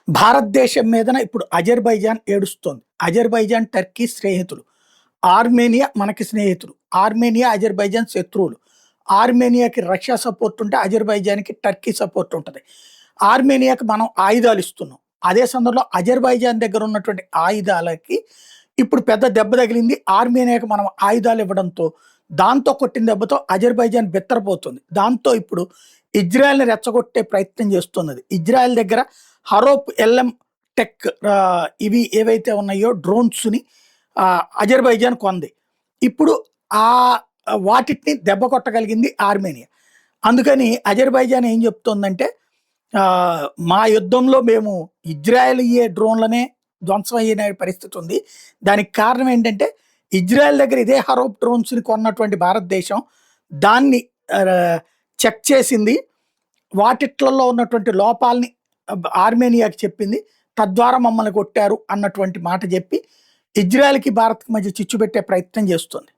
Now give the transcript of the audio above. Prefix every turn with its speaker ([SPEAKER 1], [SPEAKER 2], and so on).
[SPEAKER 1] భారతదేశం మీదన ఇప్పుడు అజర్బైజాన్ ఏడుస్తోంది. అజర్బైజాన్, టర్కీ స్నేహితులు. ఆర్మేనియా మనకి స్నేహితులు. ఆర్మేనియా, అజర్బైజాన్ శత్రువులు. ఆర్మేనియాకి రష్యా సపోర్ట్ ఉంటే అజర్బైజాన్‌కి టర్కీ సపోర్ట్ ఉంటది. ఆర్మేనియాకి మనం ఆయుధాలు ఇస్తున్నాం. అదే సందర్భంలో అజర్బైజాన్ దగ్గర ఉన్నటువంటి ఆయుధాలకి ఇప్పుడు పెద్ద దెబ్బ తగిలింది. ఆర్మేనియాకి మనం ఆయుధాలు ఇవ్వడంతో, దాంతో కొట్టిన దెబ్బతో అజర్బైజాన్ బిత్తరపోతుంది. దాంతో ఇప్పుడు ఇజ్రాయెల్‌ని రెచ్చగొట్టే ప్రయత్నం చేస్తున్నది. ఇజ్రాయెల్ దగ్గర హరోప్ ఎల్ఎం టెక్ ఇవి ఏవైతే ఉన్నాయో డ్రోన్స్‌ని అజర్బైజాన్ కొంది. ఇప్పుడు ఆహ్, వాటిని దెబ్బ కొట్టగలిగింది ఆర్మేనియా. అందుకని అజర్బైజాన్ ఏం చెప్తోందంటే మా యుద్ధంలో మేము ఇజ్రాయెలియే డ్రోన్‌లనే ధ్వంసం అయిన పరిస్థితి ఉంది. దానికి కారణం ఏంటంటే ఇజ్రాయెల్ దగ్గర ఇదే హరోప్ డ్రోన్స్‌ని కొన్నటువంటి భారతదేశం దాన్ని చెక్ చేసింది. వాటిట్లలో ఉన్నటువంటి లోపాల్ని ఆర్మేనియాకి చెప్పింది. తద్వారా మమ్మల్ని కొట్టారు అన్నటువంటి మాట చెప్పి ఇజ్రాయెల్‌కి, భారత్‌కి మధ్య చిచ్చు పెట్టే ప్రయత్నం చేస్తుంది.